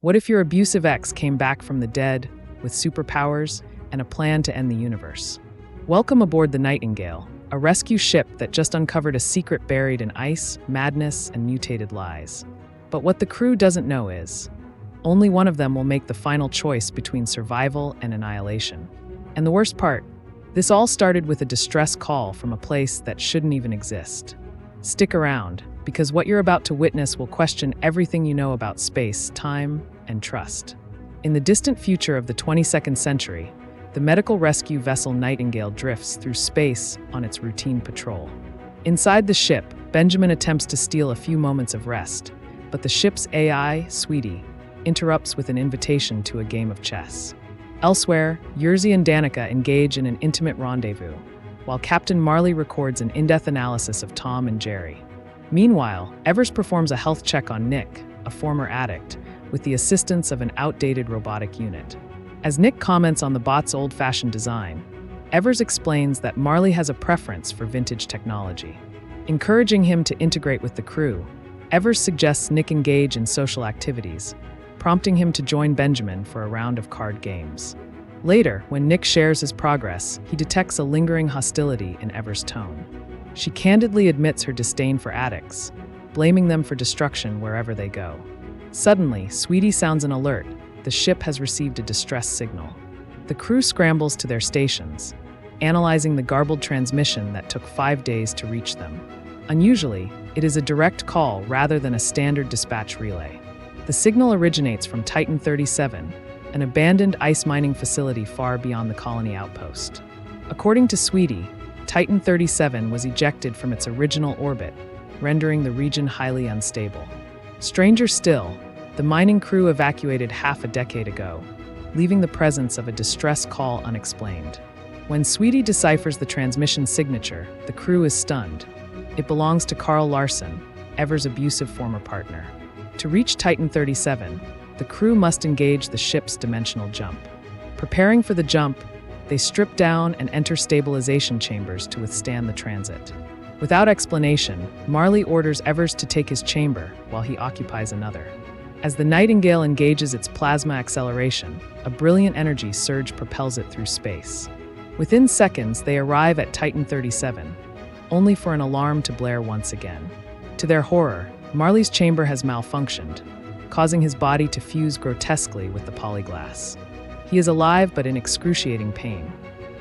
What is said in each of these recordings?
What if your abusive ex came back from the dead with superpowers and a plan to end the universe? Welcome aboard the Nightingale, a rescue ship that just uncovered a secret buried in ice, madness, and mutated lies. But what the crew doesn't know is, only one of them will make the final choice between survival and annihilation. And the worst part, this all started with a distress call from a place that shouldn't even exist. Stick around, because what you're about to witness will question everything you know about space, time, and trust. In the distant future of the 22nd century, the medical rescue vessel Nightingale drifts through space on its routine patrol. Inside the ship, Benjamin attempts to steal a few moments of rest, but the ship's AI, Sweetie, interrupts with an invitation to a game of chess. Elsewhere, Yerzy and Danica engage in an intimate rendezvous, while Captain Marley records an in-depth analysis of Tom and Jerry. Meanwhile, Evers performs a health check on Nick, a former addict, with the assistance of an outdated robotic unit. As Nick comments on the bot's old-fashioned design, Evers explains that Marley has a preference for vintage technology. Encouraging him to integrate with the crew, Evers suggests Nick engage in social activities, prompting him to join Benjamin for a round of card games. Later, when Nick shares his progress, he detects a lingering hostility in Evers' tone. She candidly admits her disdain for addicts, blaming them for destruction wherever they go. Suddenly, Sweetie sounds an alert. The ship has received a distress signal. The crew scrambles to their stations, analyzing the garbled transmission that took 5 days to reach them. Unusually, it is a direct call rather than a standard dispatch relay. The signal originates from Titan 37, an abandoned ice mining facility far beyond the colony outpost. According to Sweetie, Titan 37 was ejected from its original orbit, rendering the region highly unstable. Stranger still, the mining crew evacuated half a decade ago, leaving the presence of a distress call unexplained. When Sweetie deciphers the transmission signature, the crew is stunned. It belongs to Carl Larson, Evers' abusive former partner. To reach Titan 37, the crew must engage the ship's dimensional jump. Preparing for the jump, they strip down and enter stabilization chambers to withstand the transit. Without explanation, Marley orders Evers to take his chamber while he occupies another. As the Nightingale engages its plasma acceleration, a brilliant energy surge propels it through space. Within seconds, they arrive at Titan 37, only for an alarm to blare once again. To their horror, Marley's chamber has malfunctioned, causing his body to fuse grotesquely with the polyglass. He is alive but in excruciating pain.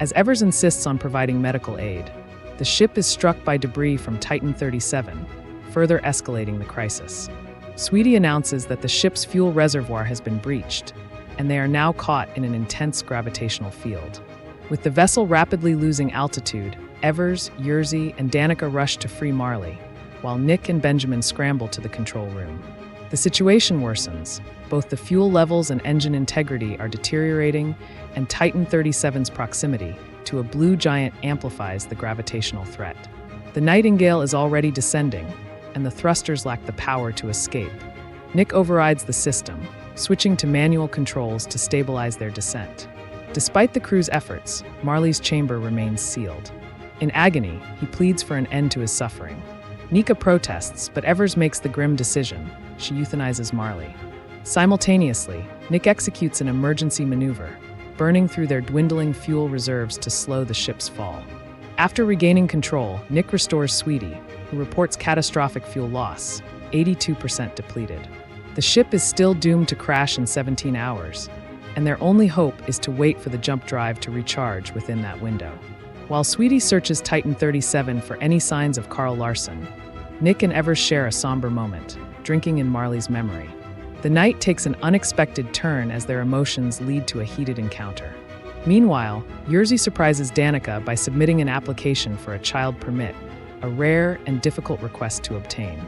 As Evers insists on providing medical aid, the ship is struck by debris from Titan 37, further escalating the crisis. Sweetie announces that the ship's fuel reservoir has been breached, and they are now caught in an intense gravitational field. With the vessel rapidly losing altitude, Evers, Yerzy, and Danica rush to free Marley, while Nick and Benjamin scramble to the control room. The situation worsens. Both the fuel levels and engine integrity are deteriorating, and Titan 37's proximity to a blue giant amplifies the gravitational threat. The Nightingale is already descending, and the thrusters lack the power to escape. Nick overrides the system, switching to manual controls to stabilize their descent. Despite the crew's efforts, Marley's chamber remains sealed. In agony, he pleads for an end to his suffering. Nika protests, but Evers makes the grim decision. She euthanizes Marley. Simultaneously, Nick executes an emergency maneuver, burning through their dwindling fuel reserves to slow the ship's fall. After regaining control, Nick restores Sweetie, who reports catastrophic fuel loss, 82% depleted. The ship is still doomed to crash in 17 hours, and their only hope is to wait for the jump drive to recharge within that window. While Sweetie searches Titan 37 for any signs of Carl Larson, Nick and Evers share a somber moment, drinking in Marley's memory. The night takes an unexpected turn as their emotions lead to a heated encounter. Meanwhile, Yerzy surprises Danica by submitting an application for a child permit, a rare and difficult request to obtain.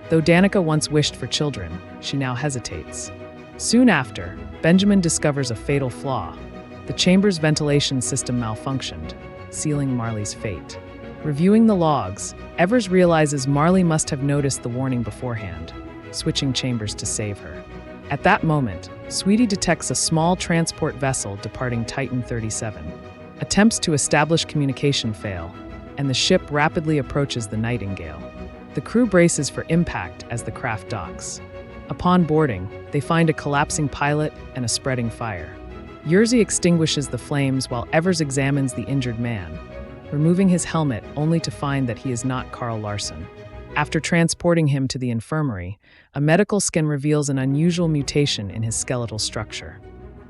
Though Danica once wished for children, she now hesitates. Soon after, Benjamin discovers a fatal flaw. The chamber's ventilation system malfunctioned, sealing Marley's fate. Reviewing the logs, Evers realizes Marley must have noticed the warning beforehand, switching chambers to save her. At that moment, Sweetie detects a small transport vessel departing Titan 37. Attempts to establish communication fail, and the ship rapidly approaches the Nightingale. The crew braces for impact as the craft docks. Upon boarding, they find a collapsing pilot and a spreading fire. Yerzy extinguishes the flames while Evers examines the injured man, removing his helmet only to find that he is not Carl Larson. After transporting him to the infirmary, a medical scan reveals an unusual mutation in his skeletal structure.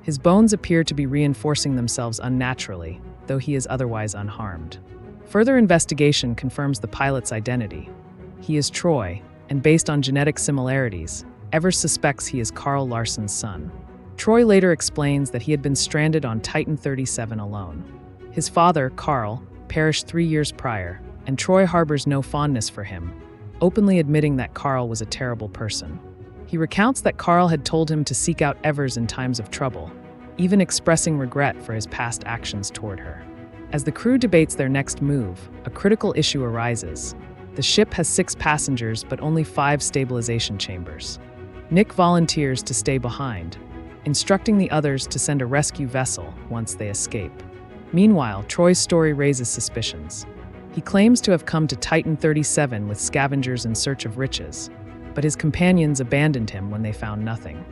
His bones appear to be reinforcing themselves unnaturally, though he is otherwise unharmed. Further investigation confirms the pilot's identity. He is Troy, and based on genetic similarities, Evers suspects he is Carl Larson's son. Troy later explains that he had been stranded on Titan 37 alone. His father, Carl, perished 3 years prior, and Troy harbors no fondness for him, openly admitting that Carl was a terrible person. He recounts that Carl had told him to seek out Evers in times of trouble, even expressing regret for his past actions toward her. As the crew debates their next move, a critical issue arises. The ship has 6 passengers but only 5 stabilization chambers. Nick volunteers to stay behind, instructing the others to send a rescue vessel once they escape. Meanwhile, Troy's story raises suspicions. He claims to have come to Titan 37 with scavengers in search of riches, but his companions abandoned him when they found nothing.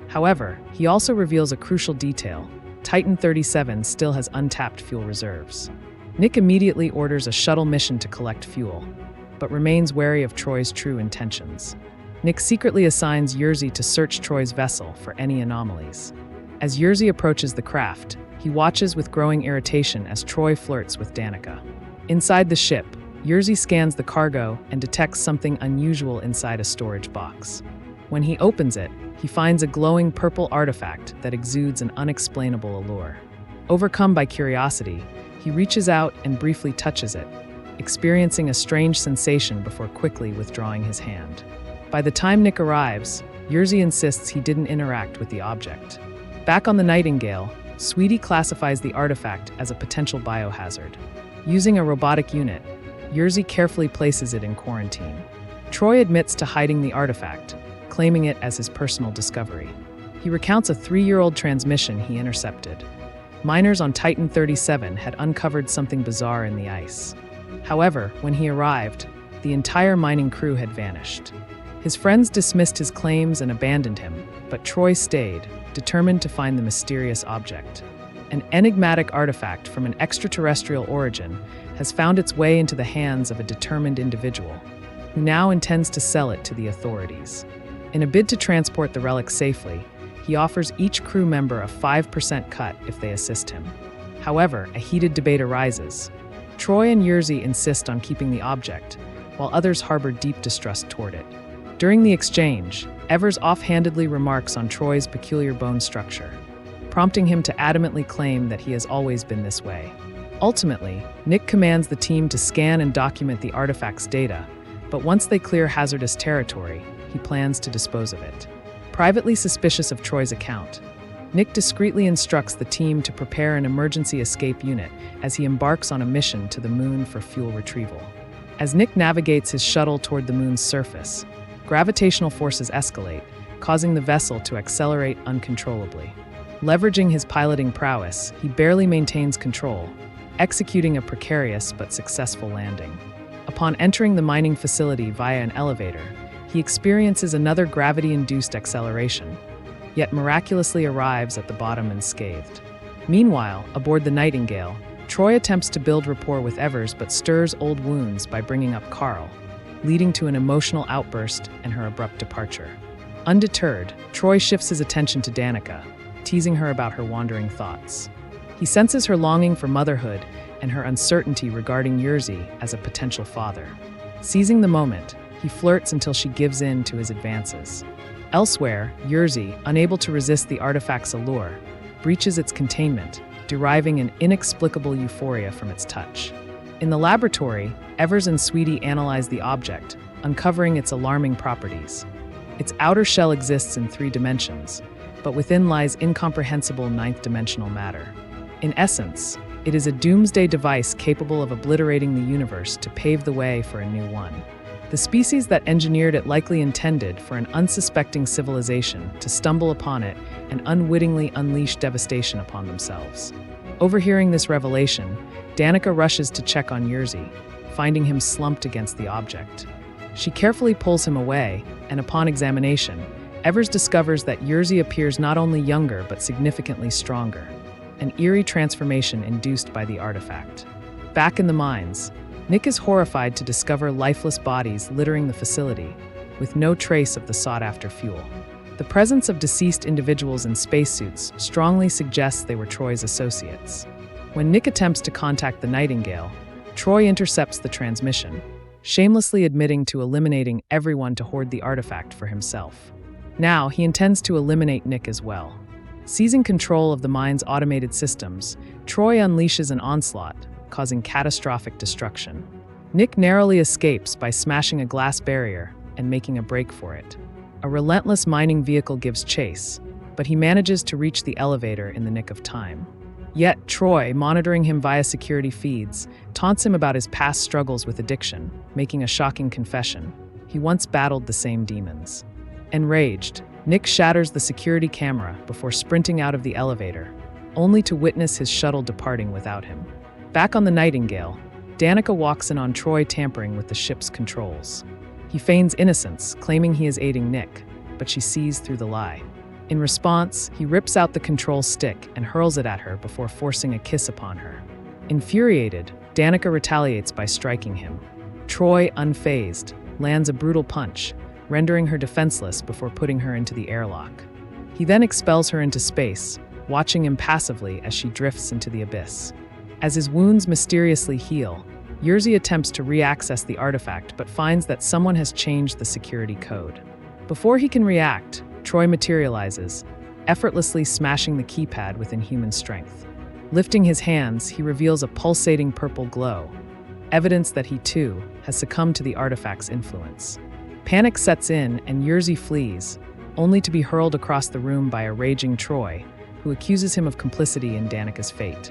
However, he also reveals a crucial detail. Titan 37 still has untapped fuel reserves. Nick immediately orders a shuttle mission to collect fuel, but remains wary of Troy's true intentions. Nick secretly assigns Yerzy to search Troy's vessel for any anomalies. As Yerzy approaches the craft, he watches with growing irritation as Troy flirts with Danica. Inside the ship, Yerzy scans the cargo and detects something unusual inside a storage box. When he opens it, he finds a glowing purple artifact that exudes an unexplainable allure. Overcome by curiosity, he reaches out and briefly touches it, experiencing a strange sensation before quickly withdrawing his hand. By the time Nick arrives, Yerzy insists he didn't interact with the object. Back on the Nightingale, Sweetie classifies the artifact as a potential biohazard. Using a robotic unit, Yerzy carefully places it in quarantine. Troy admits to hiding the artifact, claiming it as his personal discovery. He recounts a 3-year-old transmission he intercepted. Miners on Titan 37 had uncovered something bizarre in the ice. However, when he arrived, the entire mining crew had vanished. His friends dismissed his claims and abandoned him, but Troy stayed, determined to find the mysterious object. An enigmatic artifact from an extraterrestrial origin has found its way into the hands of a determined individual, who now intends to sell it to the authorities. In a bid to transport the relic safely, he offers each crew member a 5% cut if they assist him. However, a heated debate arises. Troy and Yerzy insist on keeping the object, while others harbor deep distrust toward it. During the exchange, Evers offhandedly remarks on Troy's peculiar bone structure, prompting him to adamantly claim that he has always been this way. Ultimately, Nick commands the team to scan and document the artifact's data, but once they clear hazardous territory, he plans to dispose of it. Privately suspicious of Troy's account, Nick discreetly instructs the team to prepare an emergency escape unit as he embarks on a mission to the moon for fuel retrieval. As Nick navigates his shuttle toward the moon's surface, gravitational forces escalate, causing the vessel to accelerate uncontrollably. Leveraging his piloting prowess, he barely maintains control, executing a precarious but successful landing. Upon entering the mining facility via an elevator, he experiences another gravity-induced acceleration, yet miraculously arrives at the bottom unscathed. Meanwhile, aboard the Nightingale, Troy attempts to build rapport with Evers but stirs old wounds by bringing up Carl, leading to an emotional outburst and her abrupt departure. Undeterred, Troy shifts his attention to Danica, teasing her about her wandering thoughts. He senses her longing for motherhood and her uncertainty regarding Yerzy as a potential father. Seizing the moment, he flirts until she gives in to his advances. Elsewhere, Yerzy, unable to resist the artifact's allure, breaches its containment, deriving an inexplicable euphoria from its touch. In the laboratory, Evers and Sweetie analyze the object, uncovering its alarming properties. Its outer shell exists in 3 dimensions, but within lies incomprehensible 9th-dimensional matter. In essence, it is a doomsday device capable of obliterating the universe to pave the way for a new one. The species that engineered it likely intended for an unsuspecting civilization to stumble upon it and unwittingly unleash devastation upon themselves. Overhearing this revelation, Danica rushes to check on Yerzy, finding him slumped against the object. She carefully pulls him away, and upon examination, Evers discovers that Yerzy appears not only younger but significantly stronger, an eerie transformation induced by the artifact. Back in the mines, Nick is horrified to discover lifeless bodies littering the facility, with no trace of the sought-after fuel. The presence of deceased individuals in spacesuits strongly suggests they were Troy's associates. When Nick attempts to contact the Nightingale, Troy intercepts the transmission, shamelessly admitting to eliminating everyone to hoard the artifact for himself. Now, he intends to eliminate Nick as well. Seizing control of the mine's automated systems, Troy unleashes an onslaught, causing catastrophic destruction. Nick narrowly escapes by smashing a glass barrier and making a break for it. A relentless mining vehicle gives chase, but he manages to reach the elevator in the nick of time. Yet Troy, monitoring him via security feeds, taunts him about his past struggles with addiction, making a shocking confession. He once battled the same demons. Enraged, Nick shatters the security camera before sprinting out of the elevator, only to witness his shuttle departing without him. Back on the Nightingale, Danica walks in on Troy tampering with the ship's controls. He feigns innocence, claiming he is aiding Nick, but she sees through the lie. In response, he rips out the control stick and hurls it at her before forcing a kiss upon her. Infuriated, Danica retaliates by striking him. Troy, unfazed, lands a brutal punch, rendering her defenseless before putting her into the airlock. He then expels her into space, watching impassively as she drifts into the abyss. As his wounds mysteriously heal, Yerzy attempts to re-access the artifact but finds that someone has changed the security code. Before he can react, Troy materializes, effortlessly smashing the keypad with inhuman strength. Lifting his hands, he reveals a pulsating purple glow, evidence that he too has succumbed to the artifact's influence. Panic sets in and Yerzy flees, only to be hurled across the room by a raging Troy, who accuses him of complicity in Danica's fate.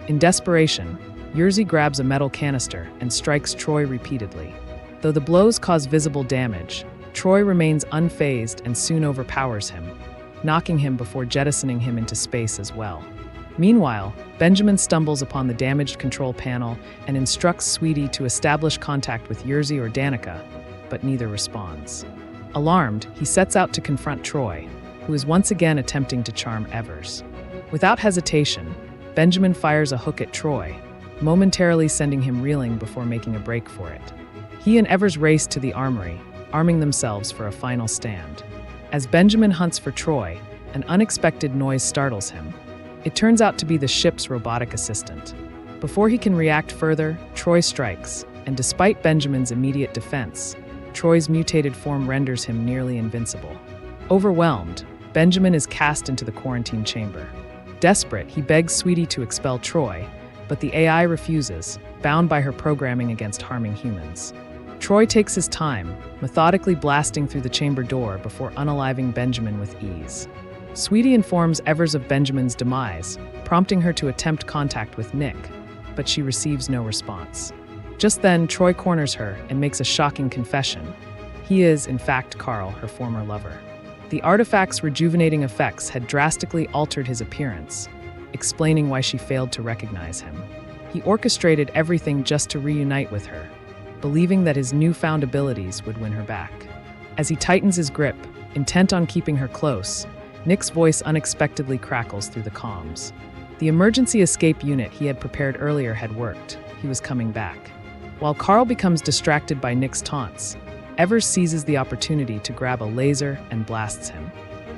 In desperation, Yerzy grabs a metal canister and strikes Troy repeatedly. Though the blows cause visible damage, Troy remains unfazed and soon overpowers him, knocking him before jettisoning him into space as well. Meanwhile, Benjamin stumbles upon the damaged control panel and instructs Sweetie to establish contact with Yerzy or Danica, but neither responds. Alarmed, he sets out to confront Troy, who is once again attempting to charm Evers. Without hesitation, Benjamin fires a hook at Troy, momentarily sending him reeling before making a break for it. He and Evers race to the armory, arming themselves for a final stand. As Benjamin hunts for Troy, an unexpected noise startles him. It turns out to be the ship's robotic assistant. Before he can react further, Troy strikes, and despite Benjamin's immediate defense, Troy's mutated form renders him nearly invincible. Overwhelmed, Benjamin is cast into the quarantine chamber. Desperate, he begs Sweetie to expel Troy, but the AI refuses, bound by her programming against harming humans. Troy takes his time, methodically blasting through the chamber door before unaliving Benjamin with ease. Sweetie informs Evers of Benjamin's demise, prompting her to attempt contact with Nick, but she receives no response. Just then, Troy corners her and makes a shocking confession. He is, in fact, Carl, her former lover. The artifact's rejuvenating effects had drastically altered his appearance, explaining why she failed to recognize him. He orchestrated everything just to reunite with her, believing that his newfound abilities would win her back. As he tightens his grip, intent on keeping her close, Nick's voice unexpectedly crackles through the comms. The emergency escape unit he had prepared earlier had worked. He was coming back. While Carl becomes distracted by Nick's taunts, Evers seizes the opportunity to grab a laser and blasts him.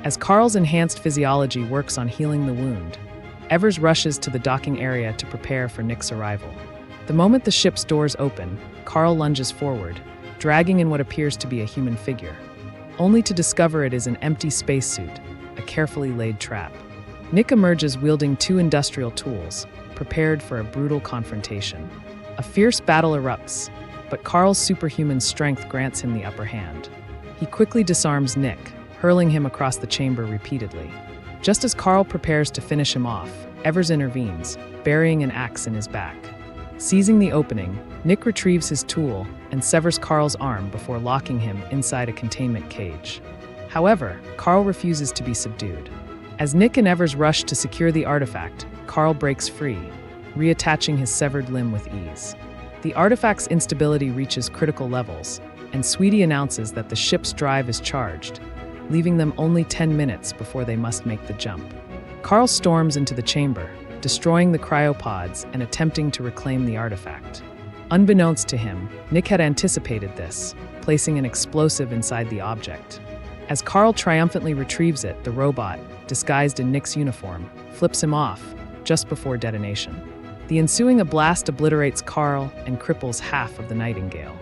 As Carl's enhanced physiology works on healing the wound, Evers rushes to the docking area to prepare for Nick's arrival. The moment the ship's doors open, Carl lunges forward, dragging in what appears to be a human figure, only to discover it is an empty spacesuit, a carefully laid trap. Nick emerges wielding two industrial tools, prepared for a brutal confrontation. A fierce battle erupts, but Carl's superhuman strength grants him the upper hand. He quickly disarms Nick, hurling him across the chamber repeatedly. Just as Carl prepares to finish him off, Evers intervenes, burying an axe in his back. Seizing the opening, Nick retrieves his tool and severs Carl's arm before locking him inside a containment cage. However, Carl refuses to be subdued. As Nick and Evers rush to secure the artifact, Carl breaks free, reattaching his severed limb with ease. The artifact's instability reaches critical levels, and Sweetie announces that the ship's drive is charged, leaving them only 10 minutes before they must make the jump. Carl storms into the chamber, destroying the cryopods and attempting to reclaim the artifact. Unbeknownst to him, Nick had anticipated this, placing an explosive inside the object. As Carl triumphantly retrieves it, the robot, disguised in Nick's uniform, flips him off just before detonation. The ensuing blast obliterates Carl and cripples half of the Nightingale.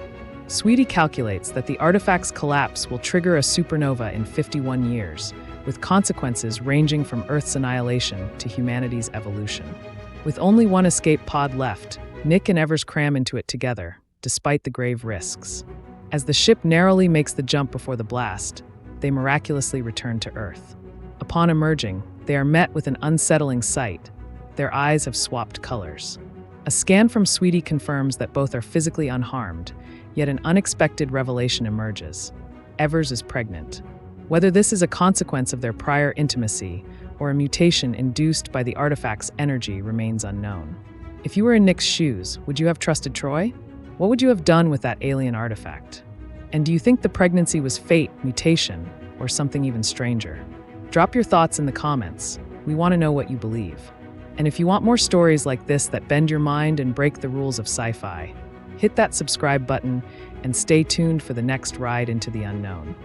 Sweetie calculates that the artifact's collapse will trigger a supernova in 51 years, with consequences ranging from Earth's annihilation to humanity's evolution. With only one escape pod left, Nick and Evers cram into it together, despite the grave risks. As the ship narrowly makes the jump before the blast, they miraculously return to Earth. Upon emerging, they are met with an unsettling sight. Their eyes have swapped colors. A scan from Sweetie confirms that both are physically unharmed, yet an unexpected revelation emerges. Evers is pregnant. Whether this is a consequence of their prior intimacy or a mutation induced by the artifact's energy remains unknown. If you were in Nick's shoes, would you have trusted Troy? What would you have done with that alien artifact? And do you think the pregnancy was fate, mutation, or something even stranger? Drop your thoughts in the comments. We want to know what you believe. And if you want more stories like this that bend your mind and break the rules of sci-fi, hit that subscribe button and stay tuned for the next ride into the unknown.